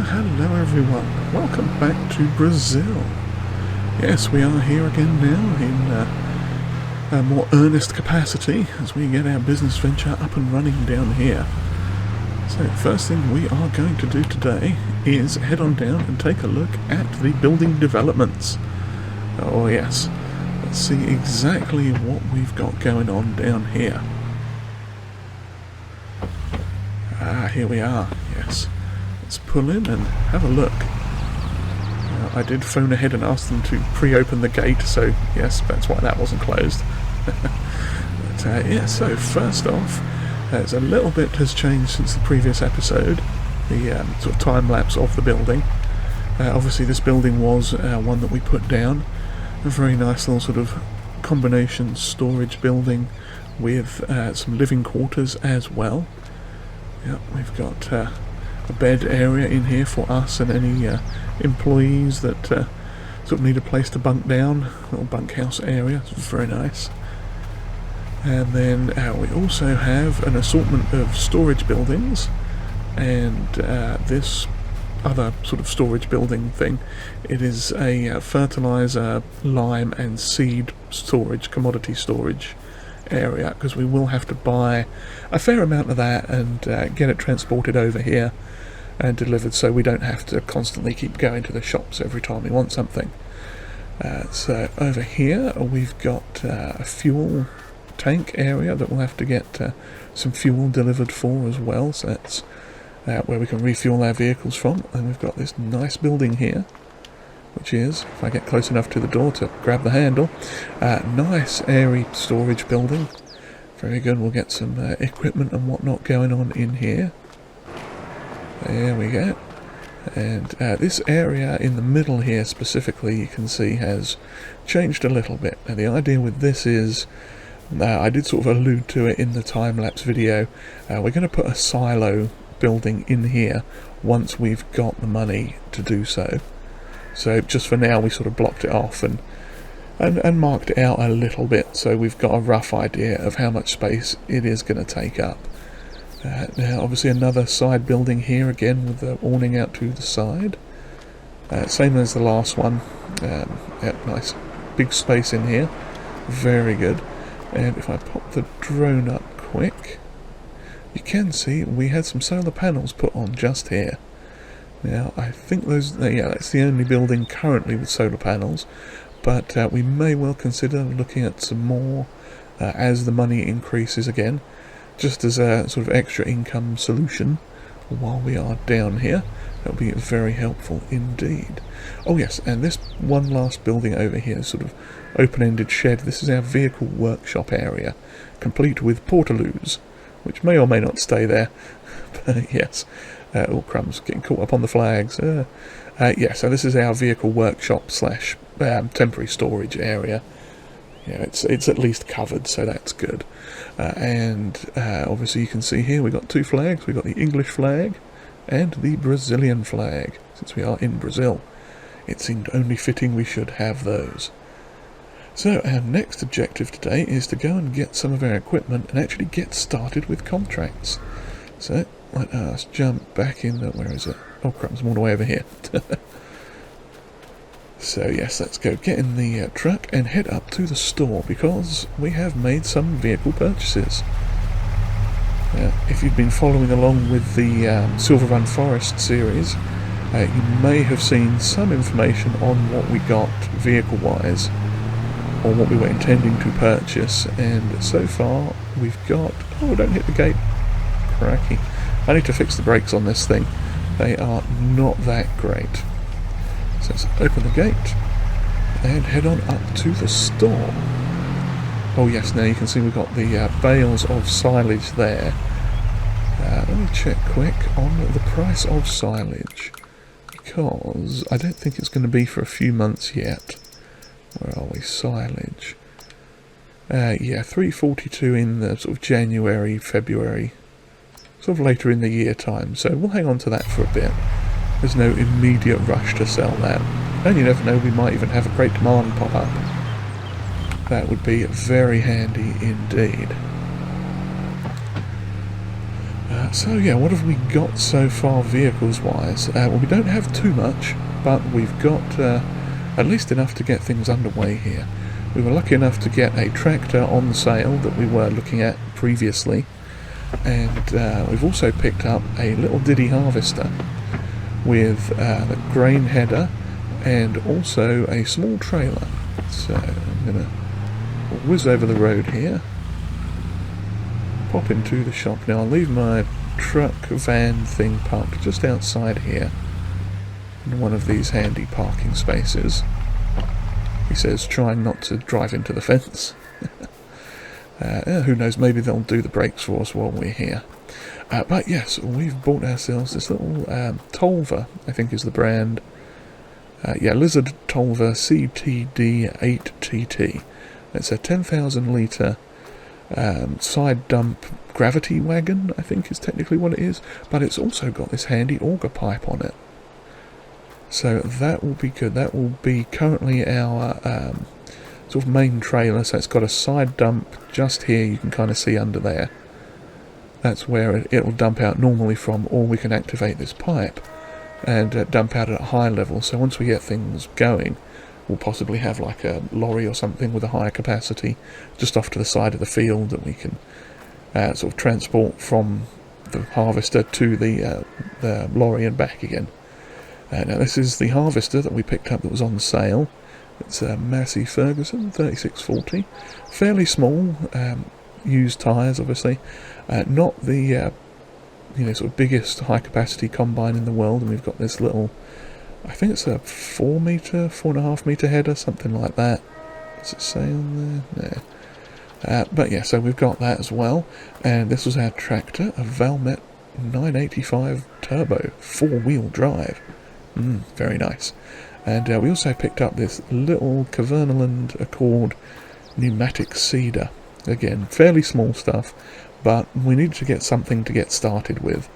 Hello everyone, welcome back to Brazil. Yes, we are here again now in a more earnest capacity as we get our business venture up and running down here. So first thing we are going to do today is head on down and take a look at the building developments. Oh yes, let's see exactly what we've got going on down here. Here we are, yes. Let's pull in and have a look. I did phone ahead and ask them to pre-open the gate, so yes, that's why that wasn't closed. But yeah, so first off, there's a little bit has changed since the previous episode, the sort of time-lapse of the building. Obviously this building was one that we put down, a very nice little sort of combination storage building with some living quarters as well. Yep, we've got a bed area in here for us and any employees that sort of need a place to bunk down, a little bunkhouse area. It's very nice. And then we also have an assortment of storage buildings, and this other sort of storage building thing, it is a fertilizer, lime and seed storage, commodity storage area, because we will have to buy a fair amount of that and get it transported over here and delivered, so we don't have to constantly keep going to the shops every time we want something. So over here we've got a fuel tank area that we'll have to get some fuel delivered for as well, so that's where we can refuel our vehicles from. And we've got this nice building here, which is, if I get close enough to the door to grab the handle, nice airy storage building. Very good. We'll get some equipment and whatnot going on in here. There we go. And this area in the middle here specifically, you can see, has changed a little bit. Now the idea with this is, I did sort of allude to it in the time-lapse video, we're going to put a silo building in here once we've got the money to do so. So just for now we sort of blocked it off and marked it out a little bit, so we've got a rough idea of how much space it is going to take up. Now obviously another side building here again with the awning out to the side. Same as the last one. Yep, nice big space in here. Very good. And if I pop the drone up quick, you can see we had some solar panels put on just here. Now I think those, yeah, that's the only building currently with solar panels, but we may well consider looking at some more as the money increases again, just as a sort of extra income solution while we are down here. That will be very helpful indeed. Oh yes, and this one last building over here, sort of open-ended shed, this is our vehicle workshop area, complete with portaloos, which may or may not stay there, but yes. Oh crumbs, getting caught up on the flags. Yeah, so this is our vehicle workshop slash temporary storage area. Yeah, it's at least covered, so that's good. And obviously you can see here we've got two flags. We've got the English flag and the Brazilian flag. Since we are in Brazil, it seemed only fitting we should have those. So our next objective today is to go and get some of our equipment and actually get started with contracts. So let us jump back in. Where is it? Oh crumbs, I'm all the way over here. So yes, let's go get in the truck and head up to the store, because we have made some vehicle purchases. If you've been following along with the Silver Run Forest series, you may have seen some information on what we got vehicle-wise, or what we were intending to purchase, and so far we've got... Oh, don't hit the gate. Cracky. I need to fix the brakes on this thing. They are not that great. So let's open the gate and head on up to the store. Oh yes, now you can see we've got the bales of silage there. Let me check quick on the price of silage, because I don't think it's going to be for a few months yet. Where are we? Silage. Yeah, 342 in the sort of January, February, sort of later in the year time, so we'll hang on to that for a bit. There's no immediate rush to sell that, and you never know, we might even have a great demand pop up. That would be very handy indeed. So yeah, what have we got so far vehicles-wise? Well, we don't have too much, but we've got at least enough to get things underway here. We were lucky enough to get a tractor on sale that we were looking at previously, and we've also picked up a little Diddy harvester with the grain header and also a small trailer. So I'm going to whiz over the road here, pop into the shop. Now I'll leave my truck van thing parked just outside here in one of these handy parking spaces. He says trying not to drive into the fence. Who knows, maybe they'll do the brakes for us while we're here. But yes, we've bought ourselves this little Tolva, I think is the brand. Yeah, Lizard Tolva CTD8TT. It's a 10,000 litre side dump gravity wagon, I think is technically what it is, but it's also got this handy auger pipe on it. So that will be good. That will be currently our sort of main trailer, so it's got a side dump just here, you can kind of see under there. That's where it'll dump out normally from, or we can activate this pipe and dump out at a high level. So once we get things going, we'll possibly have like a lorry or something with a higher capacity just off to the side of the field that we can sort of transport from the harvester to the lorry and back again. Now this is the harvester that we picked up that was on sale. It's a Massey Ferguson 3640, fairly small, used tyres obviously, not the sort of biggest high capacity combine in the world, and we've got this little, I think it's a 4.5 metre header, something like that. Does it say on there? No. But yeah, so we've got that as well, and this was our tractor, a Valmet 985 Turbo, 4-wheel drive. Very nice. And we also picked up this little Cavernaland Accord pneumatic seeder. Again, fairly small stuff, but we need to get something to get started with,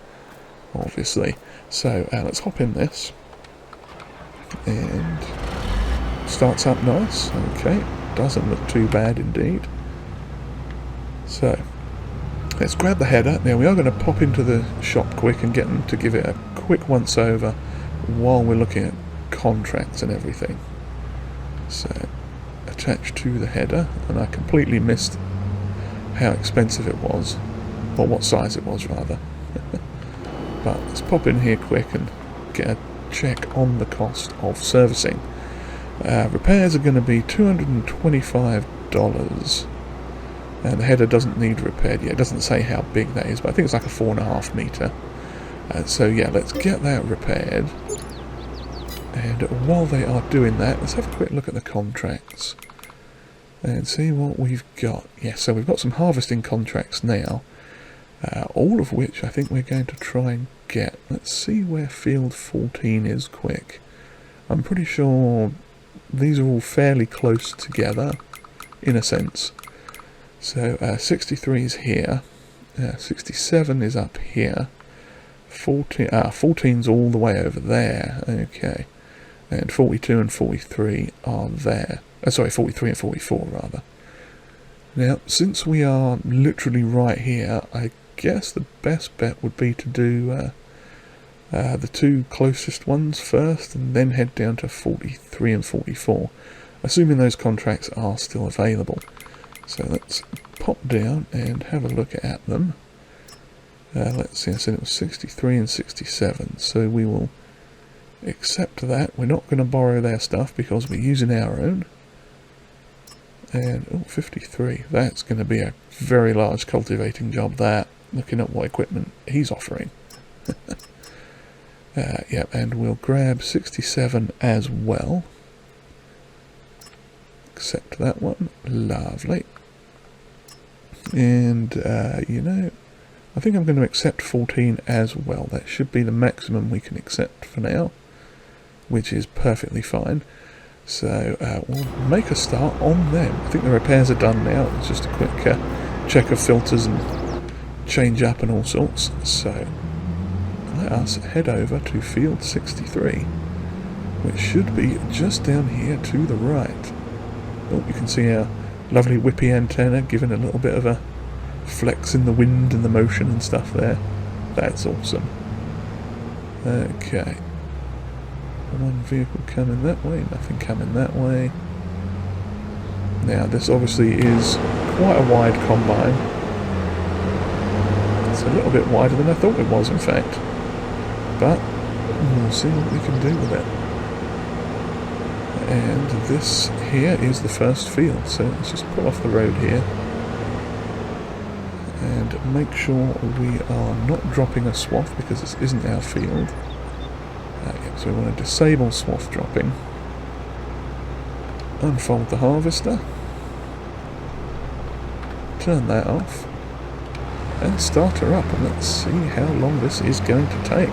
obviously. So let's hop in this. And starts up nice. Okay, doesn't look too bad indeed. So let's grab the header. Now we are going to pop into the shop quick and get them to give it a quick once over while we're looking at contracts and everything. So attached to the header, and I completely missed how expensive it was, or what size it was rather. But let's pop in here quick and get a check on the cost of servicing. Repairs are going to be $225, and the header doesn't need repaired yet. It doesn't say how big that is, but I think it's like a 4.5 metre. So yeah, let's get that repaired. And while they are doing that, let's have a quick look at the contracts and see what we've got. Yes, so we've got some harvesting contracts now, all of which I think we're going to try and get. Let's see where field 14 is quick. I'm pretty sure these are all fairly close together, in a sense. So 63 is here, 67 is up here, 14's all the way over there, okay. And 42 and 43 are there. Sorry, 43 and 44 rather. Now, since we are literally right here, I guess the best bet would be to do the two closest ones first, and then head down to 43 and 44, assuming those contracts are still available. So let's pop down and have a look at them. Let's see, I said it was 63 and 67, so we will accept that. We're not going to borrow their stuff because we're using our own. And 53, that's going to be a very large cultivating job, that, looking at what equipment he's offering. Yeah, and we'll grab 67 as well. Accept that one, lovely. And I think I'm going to accept 14 as well. That should be the maximum we can accept for now, which is perfectly fine. So we'll make a start on them. I think the repairs are done now. It's just a quick check of filters and change up and all sorts. So let us head over to field 63, which should be just down here to the right. Oh, you can see our lovely whippy antenna giving a little bit of a flex in the wind and the motion and stuff there. That's awesome. Okay. One vehicle coming that way, nothing coming that way. Now this obviously is quite a wide combine. It's a little bit wider than I thought it was, in fact. But we'll see what we can do with it. And this here is the first field, so let's just pull off the road here and make sure we are not dropping a swath, because this isn't our field. So we want to disable swath dropping, unfold the harvester, turn that off, and start her up, and let's see how long this is going to take.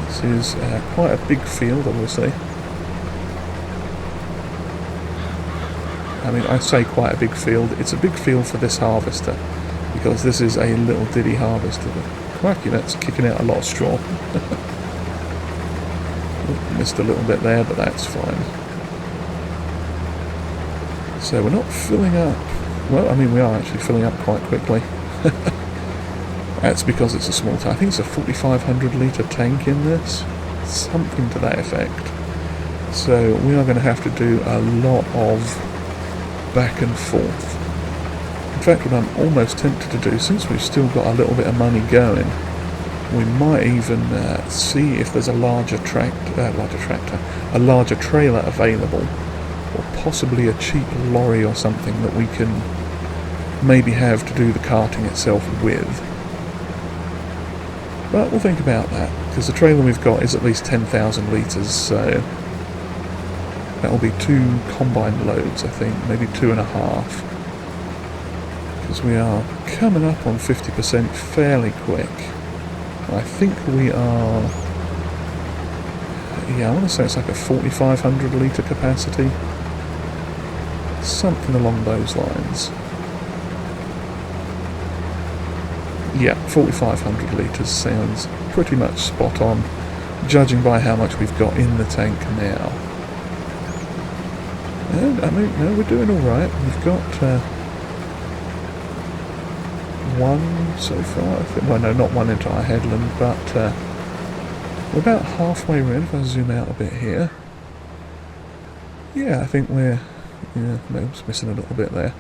This is quite a big field, I will say. I mean, I say quite a big field. It's a big field for this harvester, because this is a little ditty harvester. But crikey, that's kicking out a lot of straw. Missed a little bit there, but that's fine. So we're not filling up. Well, I mean, we are actually filling up quite quickly. That's because it's a small tank. I think it's a 4,500 litre tank in this. Something to that effect. So we are going to have to do a lot of back and forth. In fact, what I'm almost tempted to do, since we've still got a little bit of money going, we might even see if there's a larger a larger trailer available, or possibly a cheap lorry or something that we can maybe have to do the carting itself with. But we'll think about that, because the trailer we've got is at least 10,000 litres, so that'll be 2 combined loads, I think, maybe 2.5. Because we are coming up on 50% fairly quick. I think we are... yeah, I want to say it's like a 4,500 litre capacity. Something along those lines. Yeah, 4,500 litres sounds pretty much spot on, judging by how much we've got in the tank now. And, I mean, no, we're doing alright. We've got one so far, I think. Well, no, not one entire headland, but we're about halfway around. If I zoom out a bit here. Yeah, I think we're... yeah, no, it's missing a little bit there.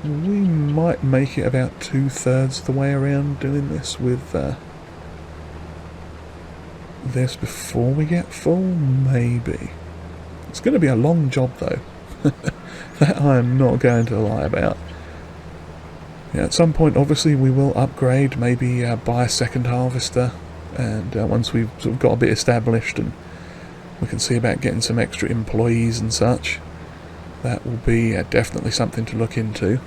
We might make it about 2/3 the way around doing this with this before we get full, maybe. It's going to be a long job though. That I am not going to lie about. Yeah, at some point obviously we will upgrade, maybe buy a second harvester, and once we've sort of got a bit established and we can see about getting some extra employees and such, that will be definitely something to look into.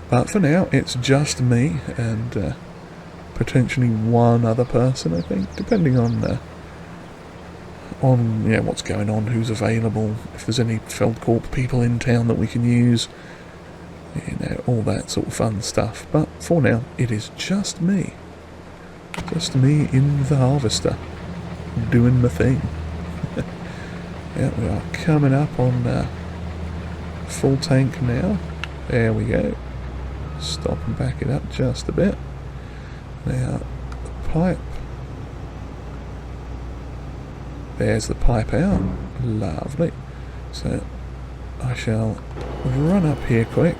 But for now, it's just me and potentially one other person, I think, depending on yeah, what's going on, who's available, if there's any Feldcorp people in town that we can use, you know, all that sort of fun stuff. But for now, it is just me in the harvester, doing my thing. Yeah, we are coming up on full tank now. There we go. Stop and back it up just a bit. Now, the pipe. There's the pipe out. Lovely. So, I shall run up here quick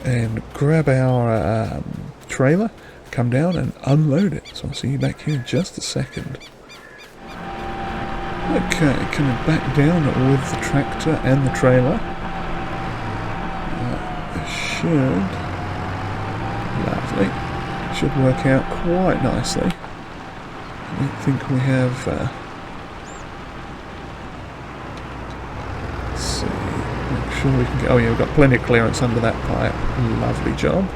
and grab our trailer, come down and unload it. So I'll see you back here in just a second. Okay, coming back down with the tractor and the trailer. Should work out quite nicely. I don't think we have... let's see, make sure we can get... oh yeah, we've got plenty of clearance under that pipe. Lovely job.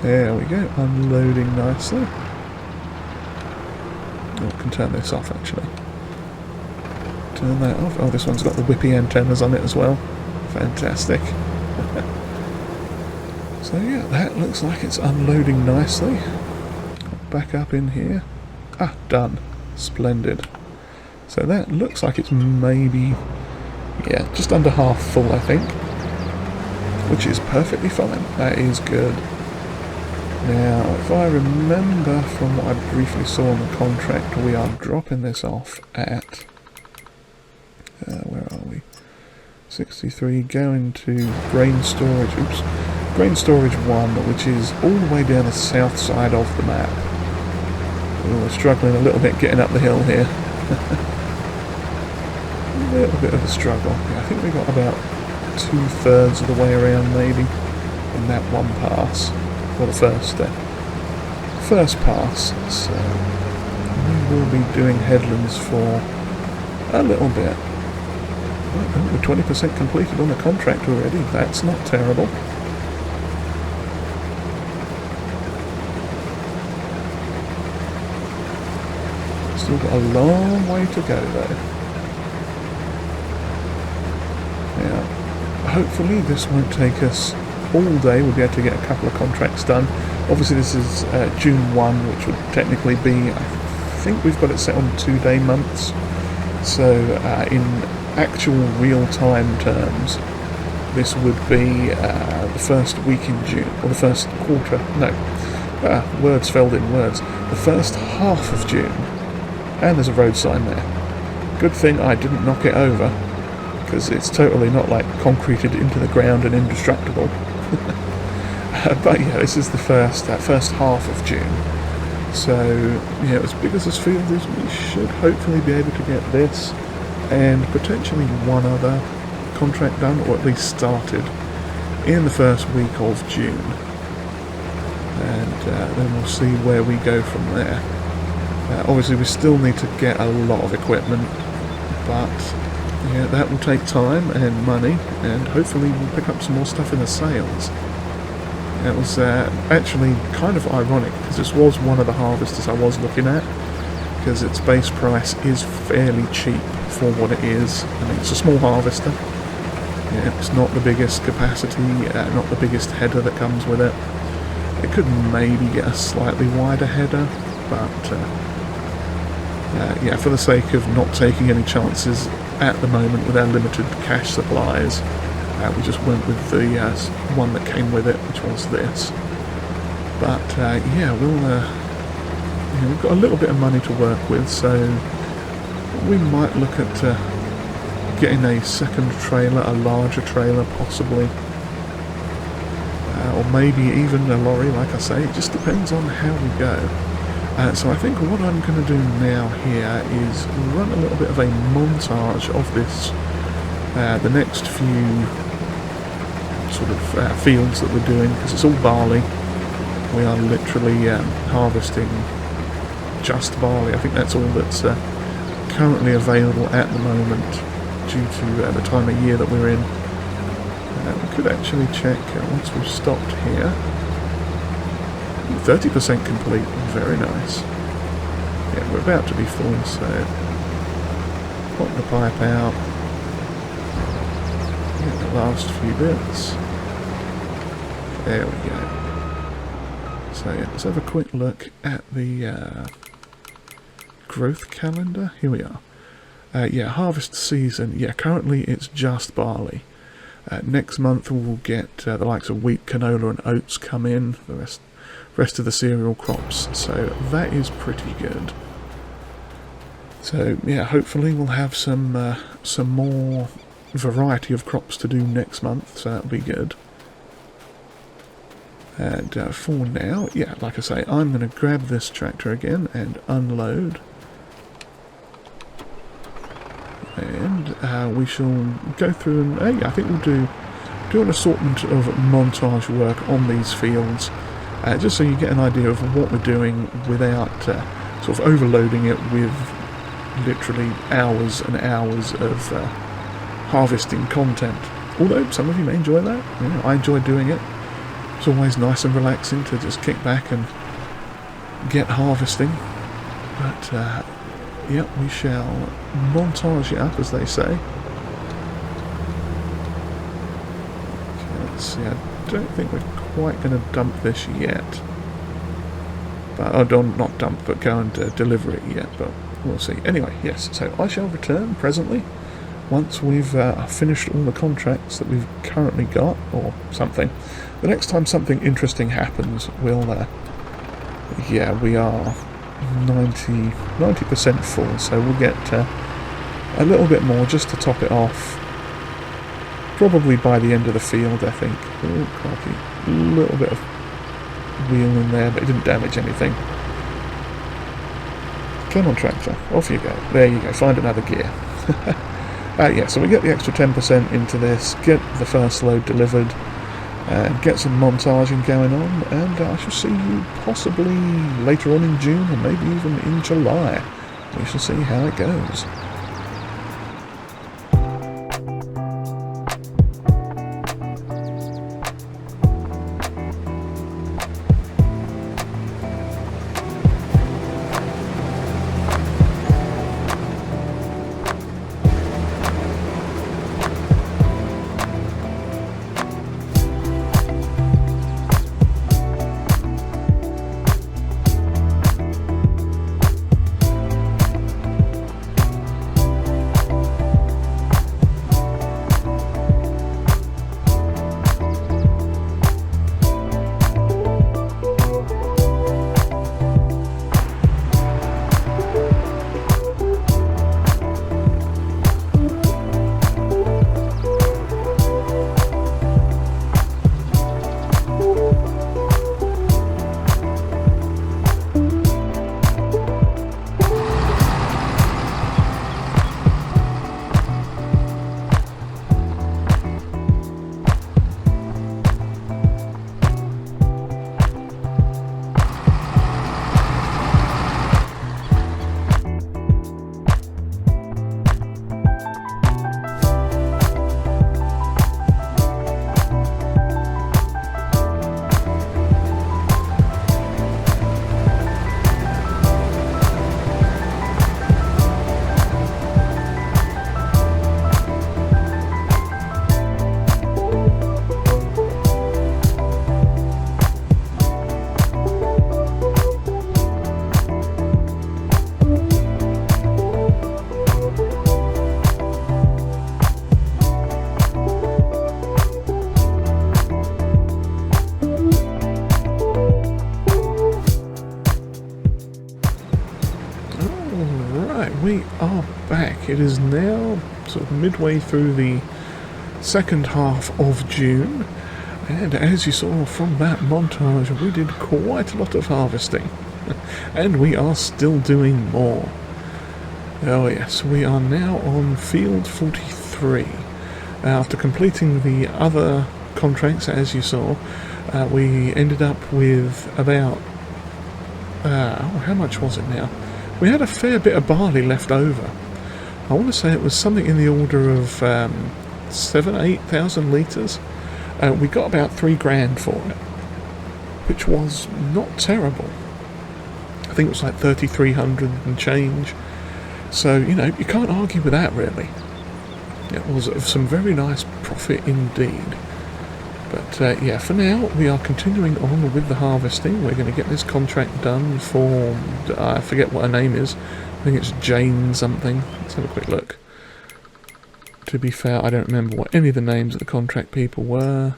There we go, unloading nicely. Oh, I can turn this off actually. Turn that off. Oh, this one's got the whippy antennas on it as well. Fantastic. So yeah, that looks like it's unloading nicely. Back up in here. Ah, done. Splendid. So that looks like it's maybe, yeah, just under half full, I think. which is perfectly fine. That is good. Now, if I remember from what I briefly saw on the contract, we are dropping this off at, where are we? 63, going to grain storage, grain storage 1, which is all the way down the south side of the map. We're struggling a little bit getting up the hill here. A little bit of a struggle. Yeah, I think we got about 2/3 of the way around maybe in that one pass. Well, the first pass. So we will be doing headlands for a little bit. Oh, we're 20% completed on the contract already. That's not terrible. Still got a long way to go though. Now, hopefully this won't take us all day. We'll be able to get a couple of contracts done. Obviously this is June 1, which would technically be, I think we've got it set on 2-day months. So in actual real-time terms, this would be the first week in June, or the first quarter, no, words fell in words, the first half of June. And there's a road sign there. Good thing I didn't knock it over, because it's totally not like concreted into the ground and indestructible. But yeah, this is the first half of June. So yeah, as big as this field is, we should hopefully be able to get this and potentially one other contract done, or at least started, in the first week of June. And then we'll see where we go from there. Obviously we still need to get a lot of equipment, but yeah, that will take time and money, and hopefully we'll pick up some more stuff in the sales. It was actually kind of ironic, because this was one of the harvesters I was looking at, because its base price is fairly cheap for what it is. I mean, it's a small harvester. Yeah, it's not the biggest capacity, not the biggest header that comes with it. It could maybe get a slightly wider header, but yeah, for the sake of not taking any chances at the moment with our limited cash supplies, we just went with the one that came with it, which was this. But yeah, we've got a little bit of money to work with, so we might look at getting a second trailer, a larger trailer possibly, or maybe even a lorry. Like I say, it just depends on how we go. So I think what I'm going to do now here is run a little bit of a montage of this, the next few sort of fields that we're doing, because it's all barley. We are literally harvesting just barley. I think that's all that's currently available at the moment due to the time of year that we're in. We could actually check once we've stopped here. 30% complete, very nice. Yeah, we're about to be full, so pop the pipe out. Get the last few bits. There we go. So yeah, let's have a quick look at the growth calendar. Here we are. Yeah, harvest season. Yeah, currently it's just barley. Next month we'll get the likes of wheat, canola and oats come in. The rest of the cereal crops, so that is pretty good. So yeah, hopefully we'll have some more variety of crops to do next month, so that'll be good. And for now, yeah, like I say, I'm going to grab this tractor again and unload, and we shall go through and I think we'll do an assortment of montage work on these fields. Just so you get an idea of what we're doing without sort of overloading it with literally hours and hours of harvesting content. Although some of you may enjoy that. You know, I enjoy doing it. It's always nice and relaxing to just kick back and get harvesting. But yeah, we shall montage it up, as they say. Okay, let's see. I don't think we're quite going to dump this yet, but not dump, but go and deliver it yet, but we'll see. Anyway, yes, so I shall return presently once we've finished all the contracts that we've currently got, or something. The next time something interesting happens, we'll, yeah, we are 90% full, so we'll get a little bit more just to top it off. Probably by the end of the field, I think. Oh, crikey. A little bit of wheel in there, but it didn't damage anything. Come on, tractor. Off you go. There you go. Find another gear. Yeah, so we get the extra 10% into this, get the first load delivered, and get some montaging going on, and I shall see you possibly later on in June, or maybe even in July. We shall see how it goes. We are back. It is now sort of midway through the second half of June, and as you saw from that montage, we did quite a lot of harvesting, and we are still doing more. Oh yes, we are now on field 43. After completing the other contracts, as you saw, we ended up with about, how much was it now? We had a fair bit of barley left over. I want to say it was something in the order of 8,000 litres. We got about $3,000 for it, which was not terrible. I think it was like 3,300 and change. So, you know, you can't argue with that, really. It was of some very nice profit indeed. But yeah, for now, we are continuing on with the harvesting. We're going to get this contract done for, I forget what her name is. I think it's Jane something. Let's have a quick look. To be fair, I don't remember what any of the names of the contract people were.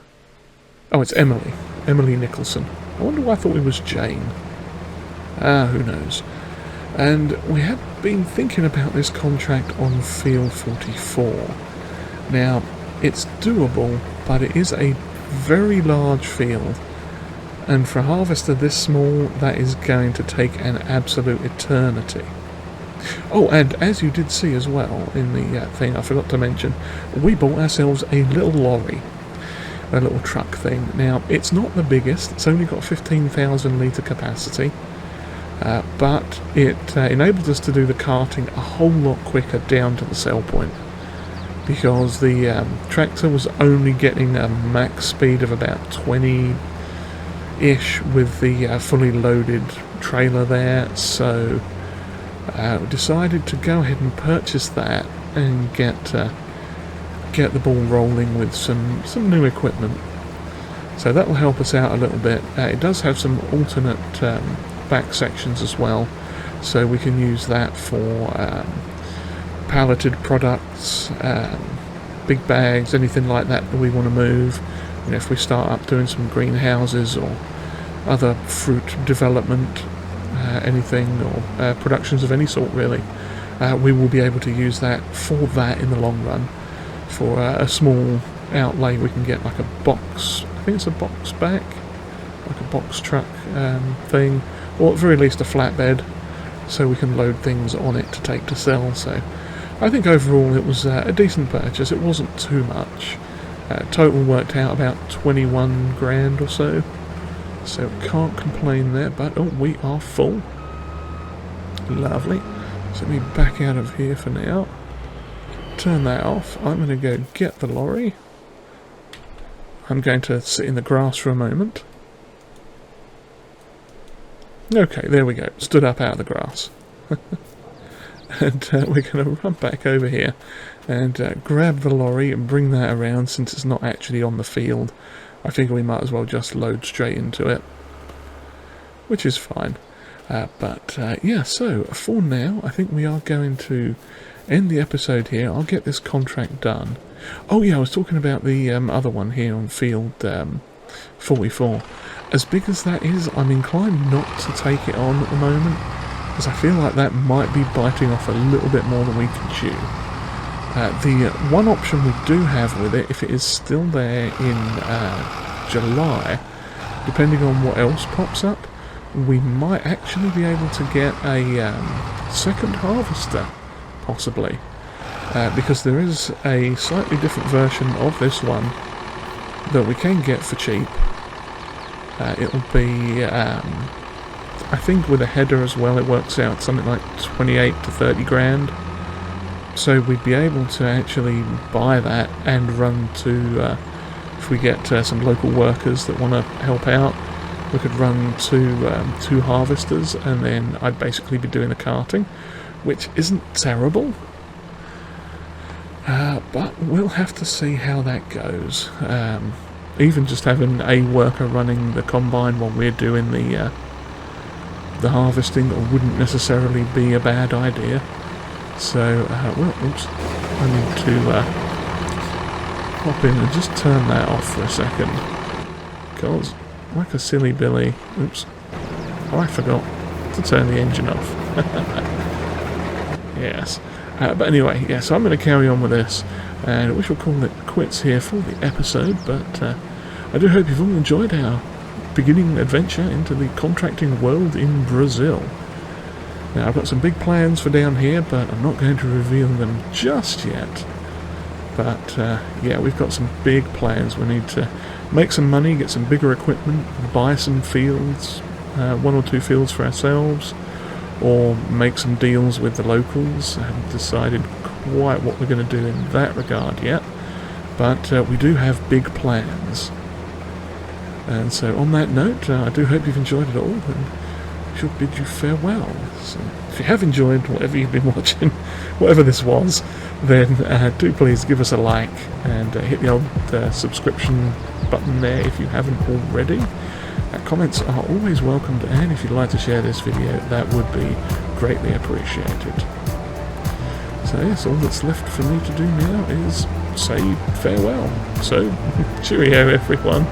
Oh, it's Emily. Emily Nicholson. I wonder why I thought it was Jane. Who knows. And we had been thinking about this contract on field 44. Now, it's doable, but it is a very large field, and for a harvester this small, that is going to take an absolute eternity. Oh, and as you did see as well in the thing, I forgot to mention, we bought ourselves a little lorry, a little truck thing. Now, it's not the biggest, it's only got 15,000 litre capacity, but it enabled us to do the carting a whole lot quicker down to the sell point, because the tractor was only getting a max speed of about 20-ish with the fully loaded trailer there, so we decided to go ahead and purchase that and get the ball rolling with some new equipment. So that will help us out a little bit. It does have some alternate back sections as well, so we can use that for palleted products, big bags, anything like that we want to move. And if we start up doing some greenhouses or other fruit development, anything, or productions of any sort really, we will be able to use that for that in the long run. For a small outlay we can get like a box, I think it's a box back, like a box truck thing, or at very least a flatbed, so we can load things on it to take to sell. So I think overall it was a decent purchase. It wasn't too much. Total worked out about 21 grand or so. So can't complain there, but oh, we are full. Lovely. So let me back out of here for now. Turn that off. I'm going to go get the lorry. I'm going to sit in the grass for a moment. Okay, there we go. Stood up out of the grass. And we're going to run back over here and grab the lorry and bring that around. Since it's not actually on the field, I figure we might as well just load straight into it, which is fine. Yeah, so for now I think we are going to end the episode here. I'll get this contract done. Oh yeah, I was talking about the other one here on field 44. As big as that is, I'm inclined not to take it on at the moment, because I feel like that might be biting off a little bit more than we can chew. The one option we do have with it, if it is still there in July, depending on what else pops up, we might actually be able to get a second harvester, possibly. Because there is a slightly different version of this one that we can get for cheap. It'll be, I think with a header as well, it works out something like 28 to 30 grand. So we'd be able to actually buy that and run to, if we get some local workers that want to help out, we could run to 2 harvesters, and then I'd basically be doing the carting, which isn't terrible. But we'll have to see how that goes. Even just having a worker running the combine while we're doing the harvesting wouldn't necessarily be a bad idea. So, well, oops, I need to hop in and just turn that off for a second. Because, like a silly Billy, oops, I forgot to turn the engine off. Yes. But anyway, yeah, so I'm going to carry on with this, and we shall call it quits here for the episode, but I do hope you've all enjoyed our beginning adventure into the contracting world in Brazil. Now, I've got some big plans for down here, but I'm not going to reveal them just yet. But, yeah, we've got some big plans. We need to make some money, get some bigger equipment, buy some fields, 1 or 2 fields for ourselves, or make some deals with the locals. I haven't decided quite what we're going to do in that regard yet, but we do have big plans. And so on that note, I do hope you've enjoyed it all, and I shall bid you farewell. So if you have enjoyed whatever you've been watching, whatever this was, then do please give us a like and hit the old subscription button there if you haven't already. Comments are always welcomed, and if you'd like to share this video, that would be greatly appreciated. So yes, all that's left for me to do now is say farewell. So, cheerio everyone.